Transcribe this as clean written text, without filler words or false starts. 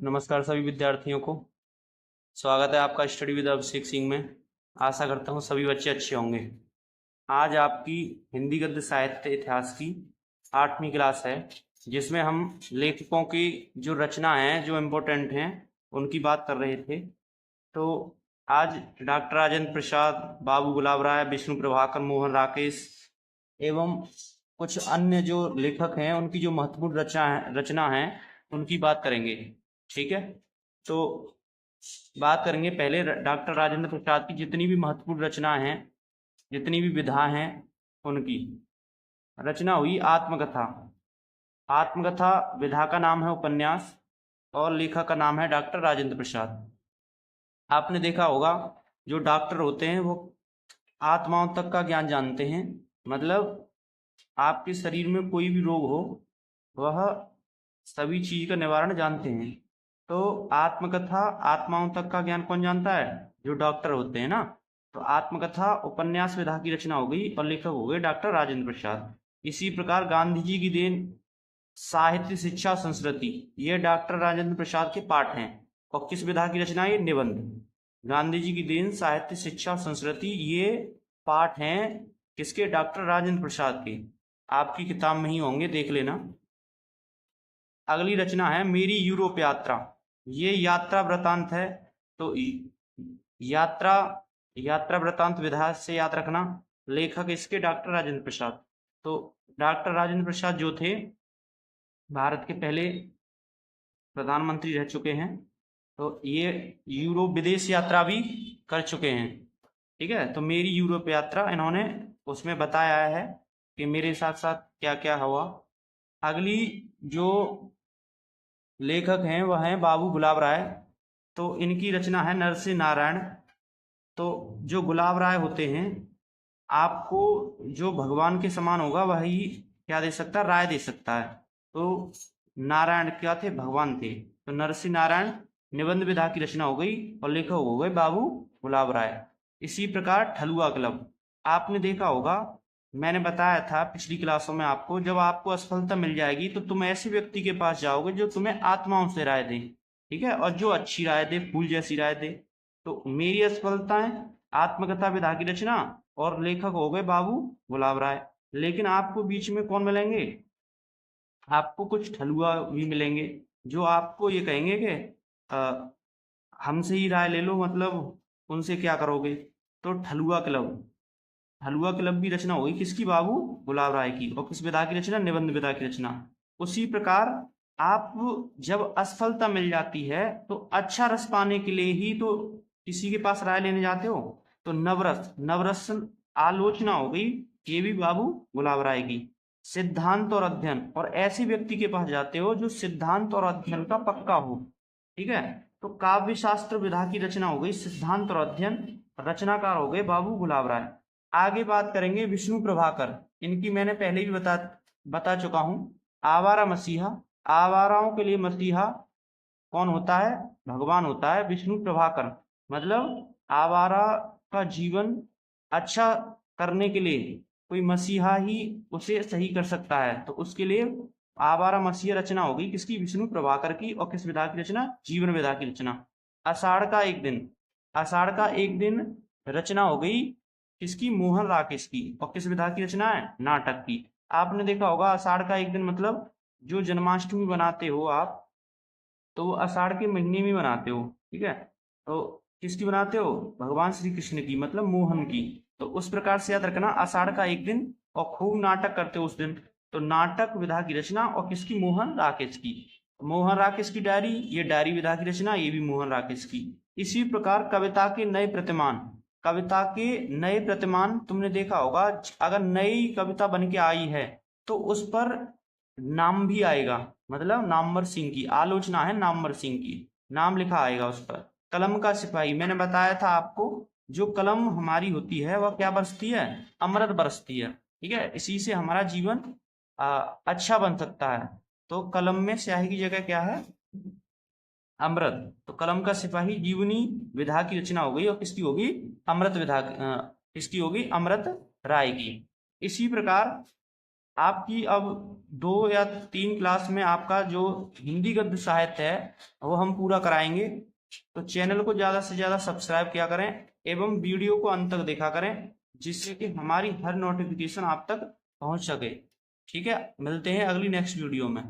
नमस्कार सभी विद्यार्थियों को। स्वागत है आपका स्टडी विद अभिषेक सिंह में। आशा करता हूँ सभी बच्चे अच्छे होंगे। आज आपकी हिंदी गद्य साहित्य इतिहास की 8वीं क्लास है, जिसमें हम लेखकों की जो रचना है, जो इम्पोर्टेंट हैं, उनकी बात कर रहे थे। तो आज डॉक्टर राजेंद्र प्रसाद, बाबू गुलाब राय, विष्णु प्रभाकर, मोहन राकेश एवं कुछ अन्य जो लेखक हैं, उनकी जो महत्वपूर्ण रचना है उनकी बात करेंगे। ठीक है, तो बात करेंगे पहले डॉक्टर राजेंद्र प्रसाद की जितनी भी महत्वपूर्ण रचना हैं, जितनी भी विधा हैं, उनकी रचना हुई आत्मकथा। आत्मकथा विधा का नाम है उपन्यास और लेखक का नाम है डॉक्टर राजेंद्र प्रसाद। आपने देखा होगा जो डॉक्टर होते हैं वो आत्माओं तक का ज्ञान जानते हैं, मतलब आपके शरीर में कोई भी रोग हो वह सभी चीज का निवारण जानते हैं। तो आत्मकथा आत्माओं तक का ज्ञान कौन जानता है? जो डॉक्टर होते हैं ना। तो आत्मकथा उपन्यास विधा की रचना हो गई और लेखक हो गए डॉक्टर राजेंद्र प्रसाद। इसी प्रकार गांधी जी की देन साहित्य शिक्षा संस्कृति, ये डॉक्टर राजेंद्र प्रसाद के पाठ हैं। और किस विधा की रचना है? ये निबंध। गांधी जी की देन साहित्य शिक्षा संस्कृति, ये पाठ हैं किसके? डॉक्टर राजेंद्र प्रसाद के। आपकी किताब में ही होंगे, देख लेना। अगली रचना है मेरी यूरोप यात्रा। ये यात्रा वृतांत है। तो यात्रा यात्रा वृतांत विधा से याद रखना। लेखक इसके डॉक्टर राजेंद्र प्रसाद। तो डॉक्टर राजेंद्र प्रसाद जो थे भारत के पहले प्रधानमंत्री रह चुके हैं। तो ये यूरोप विदेश यात्रा भी कर चुके हैं। ठीक है, तो मेरी यूरोप यात्रा इन्होंने उसमें बताया है कि मेरे साथ साथ क्या क्या हुआ। अगली जो लेखक हैं वह हैं बाबू गुलाब राय। तो इनकी रचना है नरसिंह नारायण। तो जो गुलाब राय होते हैं, आपको जो भगवान के समान होगा वही क्या दे सकता है? राय दे सकता है। तो नारायण क्या थे? भगवान थे। तो नरसिंह नारायण निबंध विधा की रचना हो गई और लेखक हो गए बाबू गुलाब राय। इसी प्रकार ठलुआ क्लब, आपने देखा होगा, मैंने बताया था पिछली क्लासों में आपको, जब आपको असफलता मिल जाएगी तो तुम ऐसे व्यक्ति के पास जाओगे जो तुम्हें आत्माओं से राय दे। ठीक है, और जो अच्छी राय दे, फूल जैसी राय दे। तो मेरी असफलताएं आत्मकथा विधा की रचना और लेखक हो गए बाबू गुलाब राय। लेकिन आपको बीच में कौन मिलेंगे? आपको कुछ ठलुआ भी मिलेंगे जो आपको ये कहेंगे कि हमसे ही राय ले लो, मतलब उनसे क्या करोगे। तो ठलुआ क्लब, हलवा क्लब की रचना होगी किसकी? बाबू गुलाब राय की। और किस विधा की रचना? निबंध विधा की रचना। उसी प्रकार आप जब असफलता मिल जाती है तो अच्छा रस पाने के लिए ही तो किसी के पास राय लेने जाते हो। तो नवरस, नवरस आलोचना हो गई, ये भी बाबू गुलाब राय की। सिद्धांत और अध्ययन, और ऐसे व्यक्ति के पास जाते हो जो सिद्धांत और अध्ययन का पक्का हो। ठीक है, तो काव्य शास्त्र विधा की रचना हो गई सिद्धांत और अध्ययन, रचनाकार हो गए बाबू गुलाब राय। आगे बात करेंगे विष्णु प्रभाकर। इनकी मैंने पहले भी बता चुका हूं। आवारा मसीहा, आवाराओं के लिए मसीहा कौन होता है? भगवान होता है। विष्णु प्रभाकर मतलब आवारा का जीवन अच्छा करने के लिए कोई मसीहा ही उसे सही कर सकता है। तो उसके लिए आवारा मसीहा रचना होगी किसकी? विष्णु प्रभाकर की। और किस विधा की रचना? जीवन विधा की रचना। आषाढ़ का एक दिन, आषाढ़ का एक दिन रचना हो गई किसकी? मोहन राकेश की। और किस विधा की रचना है? नाटक की। आपने देखा होगा आषाढ़ का एक दिन मतलब जो जन्माष्टमी बनाते हो आप, तो वो आषाढ़ के महीने में बनाते हो। ठीक है, तो किसकी बनाते हो? भगवान श्री कृष्ण की, मतलब मोहन की। तो उस प्रकार से याद रखना, आषाढ़ का एक दिन, और खूब नाटक करते हो उस दिन। तो नाटक विधा की रचना और किसकी? मोहन राकेश की। मोहन राकेश की डायरी, ये डायरी विधा की रचना, ये भी मोहन राकेश की। इसी प्रकार कविता के नए प्रतिमान, कविता के नए प्रतिमान तुमने देखा होगा, अगर नई कविता बन के आई है तो उस पर नाम भी आएगा, मतलब नामवर सिंह की आलोचना है, नामवर सिंह की नाम लिखा आएगा उस पर। कलम का सिपाही, मैंने बताया था आपको, जो कलम हमारी होती है वह क्या बरसती है? अमृत बरसती है। ठीक है, इसी से हमारा जीवन अच्छा बन सकता है। तो कलम में स्याही की जगह क्या है? अमृत। तो कलम का सिपाही जीवनी विधा की रचना हो गई और किसकी होगी? अमृत विधा, किसकी होगी? अमृत राय की। इसी प्रकार आपकी अब 2 या 3 क्लास में आपका जो हिंदी गद्य साहित्य है वो हम पूरा कराएंगे। तो चैनल को ज़्यादा से ज़्यादा सब्सक्राइब किया करें एवं वीडियो को अंत तक देखा करें, जिससे कि हमारी हर नोटिफिकेशन आप तक पहुंच सके। ठीक है, मिलते हैं अगली नेक्स्ट वीडियो में।